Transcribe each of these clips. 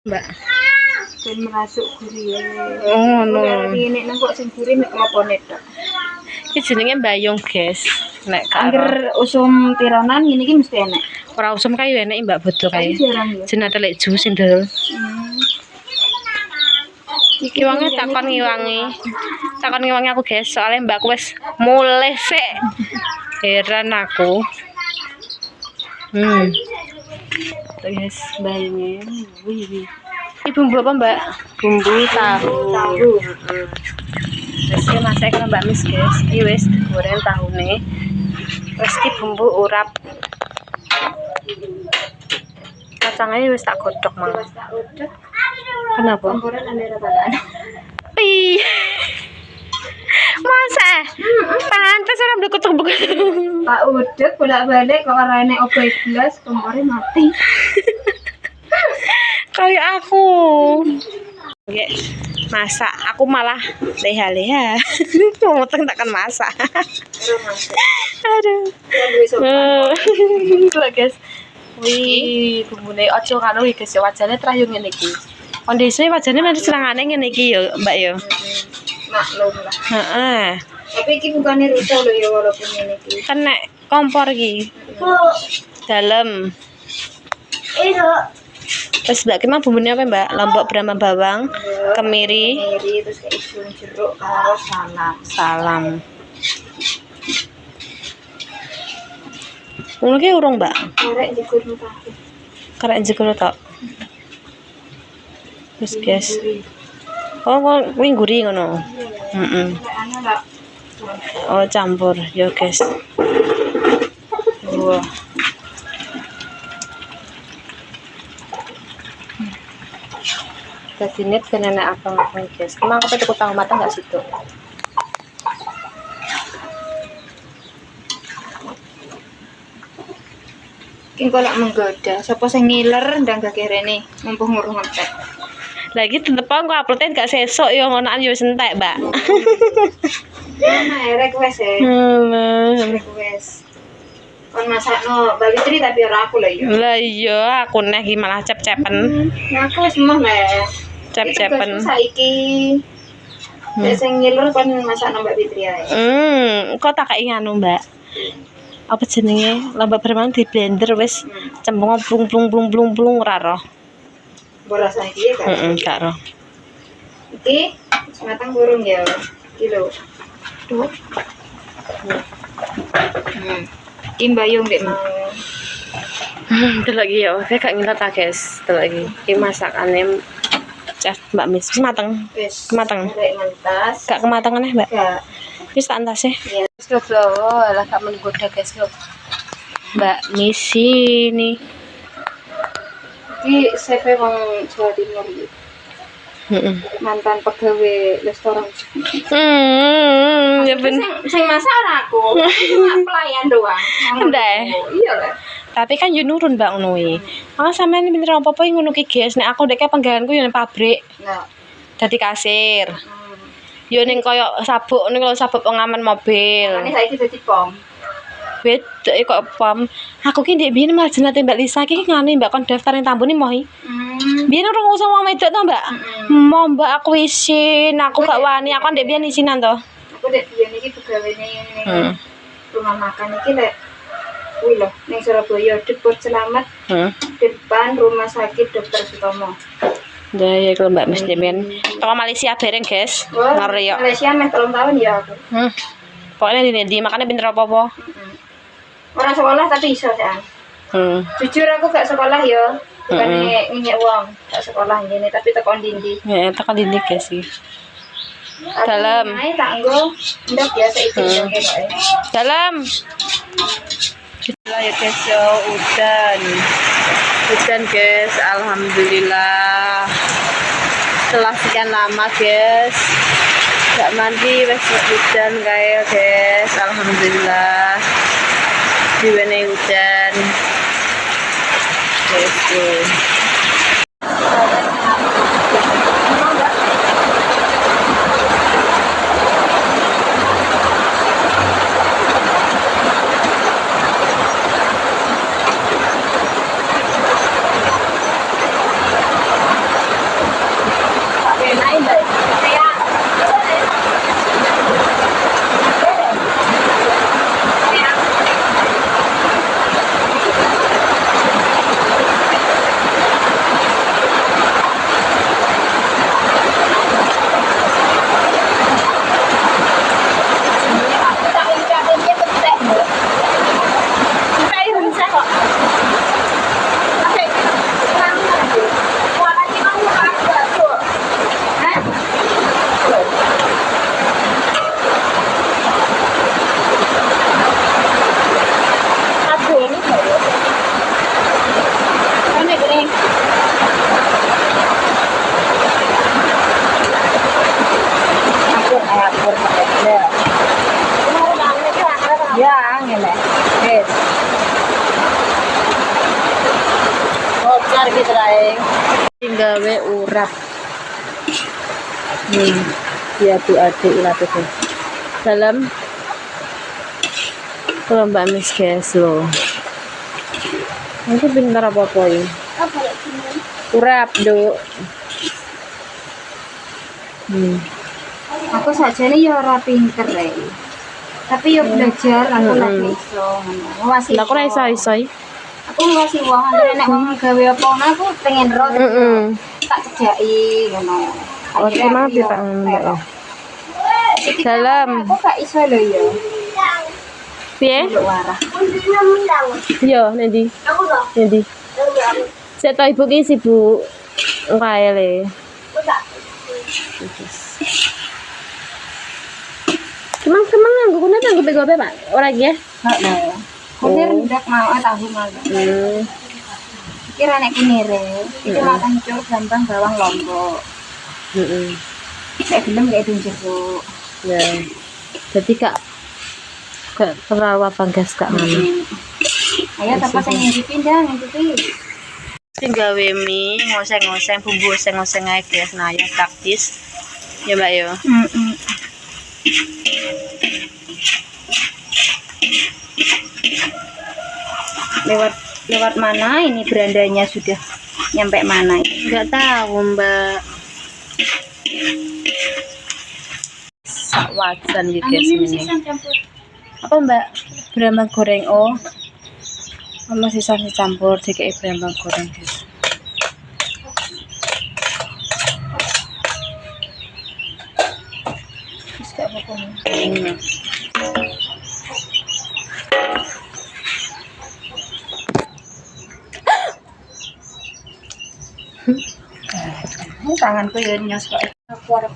Mbak. Ben merasuk gurih. Oh, no. Ini nang kok sing gurih mek ngopone tok. Iki jenenge mbayung, guys. Nek Angger usum tironan ngene iki mesti enek. ora usum kae enek Mbak Bodho kae. Jarang ya. Jenate lek jus sindel. Iki Ngiwangi takon ngiwangi. Takon ngiwangi aku, guys. Soalnya Mbakku wis mulih sik. Heran aku. Tuh guys, bayangin. Wih. Ini bumbu apa Mbak? Bumbu tahu. Terus ini masak kan Mbak Mis guys. Ini wis goreng tahu nih. Terus ini bumbu urap. Kacangnya wis tak godok mang. Kenapa? Ih. Masa? Pantes orang blekut-blekut. Pak udek bolak-balik kok ora enek obat gelas kemarin mati. Kayak aku. Oke, masak. Aku malah leha-leha. Mau takkan masak. Aduh. Tuh guys. Wih, bumbune ojo kanu iki guys, wajane trayu ngene iki. Kondisine wajane mesti serangane ngene iki ya, Mbak ya. Maklum lah. Heeh. Tapi iki bukane rusak lho ya walaupun ngene iki. Kan nek kompor iki. Dalem. Terus Mbak Kima bumbunya apa Mbak? Lombok brambang bawang, kemiri, terus kayak isun jeruk karo salam. Ngono ki urung Mbak? Karek jegur tahu. Karek jegur tok. Terus guys. Oh, kuwi gurih ngono. Heeh. Oh, campur. Yo guys. Wah. Kasinit kan enak apa guys. Emang apa tuku tahu matang enggak situ? Ki kok lak menggoda. Sapa sing ngiler ndang gak kerene mumpung ngurung ngetek. Lagi tetep aku upload gak sesuk ya ngonoan yo wis entek, Mbak. Nah, erek wes e. Erek wes. Kon masakno Mbak Fitri tapi ora aku lho ya. Lah iya, aku neh iki malah cep-cepen. Nah, aku wis emoh le. Cep-cepen. Saiki. Wis sing ngilur kon masakno Mbak Fitri ae. Kok tak kei nganu, Mbak. Apa jenenge? Lombok brambang di blender wis cembung plung ora roh. Mbok rasane iki kan. Gak roh. Iki matang burung ya. Iki lho. Tuh. Imbayung dek mau. Delok iki ya, saya gak ngintet ta, guys. Delok iki. Iki masakane Chef Mbak Mis. Wis mateng. Wis. Kemateng. Rek ngentas. Gak kematangan Mbak? Gak. Wis tak entas ya. Iya. Lah gak menggoda guys lho. Mbak Misi nih. Iki chef wong Jawa Timur iki. Mantan pegawai restoran. Ya ben. Sing masak ora aku. Pelayan doang. Ndek. Iya lah. Tapi kan yo nurun Mbak ngono iki. Ah sampean pinter apa-apa ngono ki guys. Nek aku ndek penggaweanku yo nang pabrik. Nah. Dadi kasir. Yo ning koyo sabuk ning lho sabuk pengaman mobil. Ini saiki dadi pom. Beda kok pom. Aku ki ndek biyen malah jenate Mbak Lisa ki ngene Mbak kon daftar ning Tambun moh iki. Biyen ora usah wong wedok to, Mbak. Mau Mbak aku isin, aku gak wani, aku ndek biyen isinan to. Aku ndek biyen iki pegawene ning rumah makan iki lek kuwi lho ning Surabaya Depot Selamat. Depan Rumah Sakit Dr. Sutomo. Ya ya kalau Mbak Mis Demen. Toko Malaysia bareng, guys. Ngeri yo. Malaysia meh 3 tahun ya aku. Pokoknya di makanya pinter apa-apa. Orang sekolah tapi iso kan. Jujur aku gak sekolah ya. Bukannya ngenyek uang, gak sekolah ngene tapi tekan dindi. Ya, tekan dindi guys sih. Dalam. Ae tak nggo ndak biasa itu ya kene. Dalam. Lah ya guys, yo udan. Hujan guys, alhamdulillah. Setelah sekian lama guys, gak mandi wes hujan kayak guys, alhamdulillah. Diwene hujan. Guys. gawe urap. Ya tuh adik latih dalam kalau Mbak Miss guys loh. Itu pintar apa ini? Urap duk. Aku saja nih ya ora pinter tapi yo belajar aku lagi iso ngawasi. Lah aku ora iso. Aku ngawasi wong nek wong gawe apa aku pengen ro tak cedaki ngono. Oke mah Pak Mbak. Dalam aku gak iso lho ya. Piye? Warah. Yo nanti. Nanti. Saya tahu ibu ki sibuk kae le. Kemang nganggo kuna nganggo gobe Pak. Ora iki ya? Heeh. Kunir ndak mau tahu malah. Kira nek kunire itu makan cur gampang bawang lombok. Saya belum kayak jeruk. Ya. Jadi kak terlalu gas kak mana? Ayo apa sing dipindah ngipi. Sing gawe mie ngoseng-ngoseng bumbu ngoseng ae guys. Nah, ya praktis. Ya Mbak yo. Lewat mana ini berandanya sudah nyampe mana? Enggak tahu Mbak. Sak wajan gitu guys ini. Apa Mbak? Berambang goreng masih sisa campur DKI berambang goreng guys. Terus gak apa-apa. Tanganku ya nyos kok. Aku arep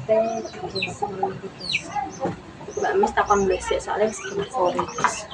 Mbak Mis takon besek soalnya sekitar sore guys.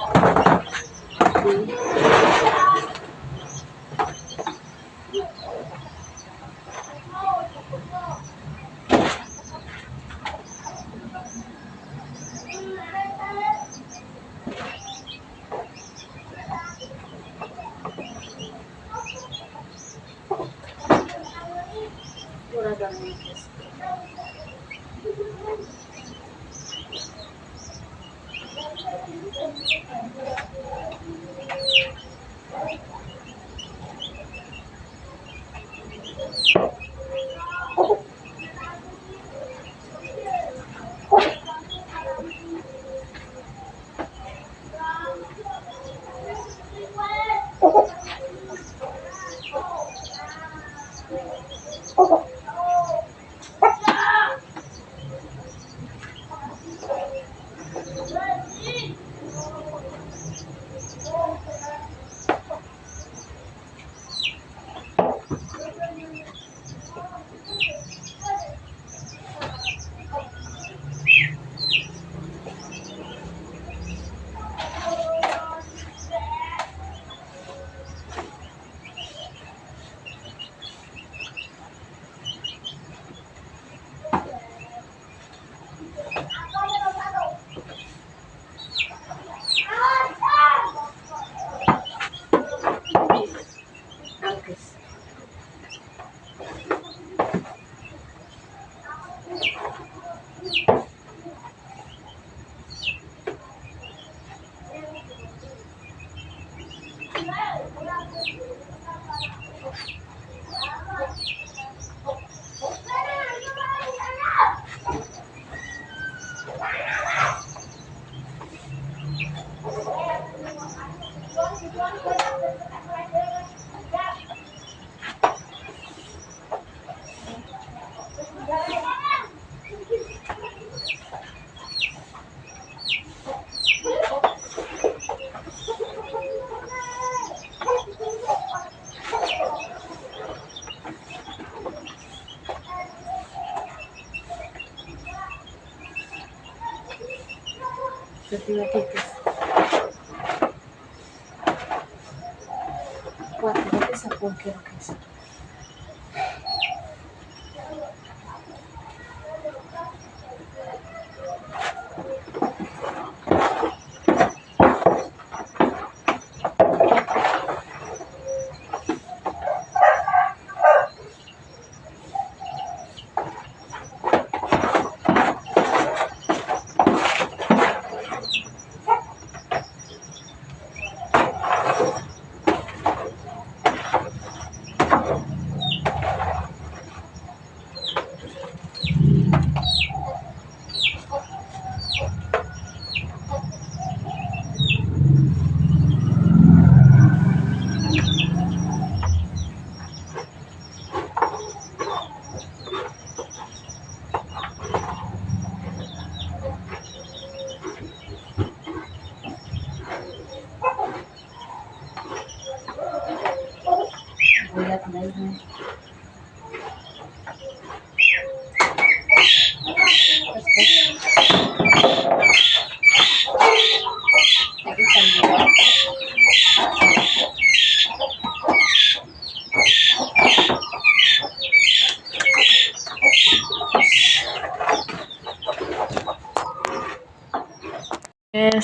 Jadi tipis. Kuat berarti 10 kilo guys.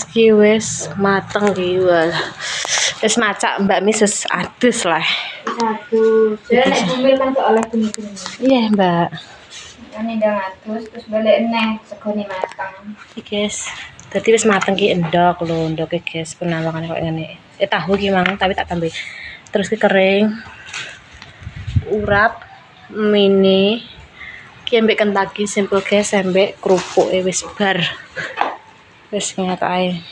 Ki wis mateng ki wal. Wis macak Mbak Miss adus lah. Satu. Jadi nek bumil kan gak oleh gini-gini. Iya, Mbak. Ini ndang adus terus balik neh segone matang. Iki guys. Dadi wis mateng ki endok lho, endoke guys. Penambangan kok ngene. Tahu ki mang tapi tak tambah. Terus ki kering. Urap mini. Ki ambek kentaki simple guys, ambek kerupuk wis bar. Wis ngono ae.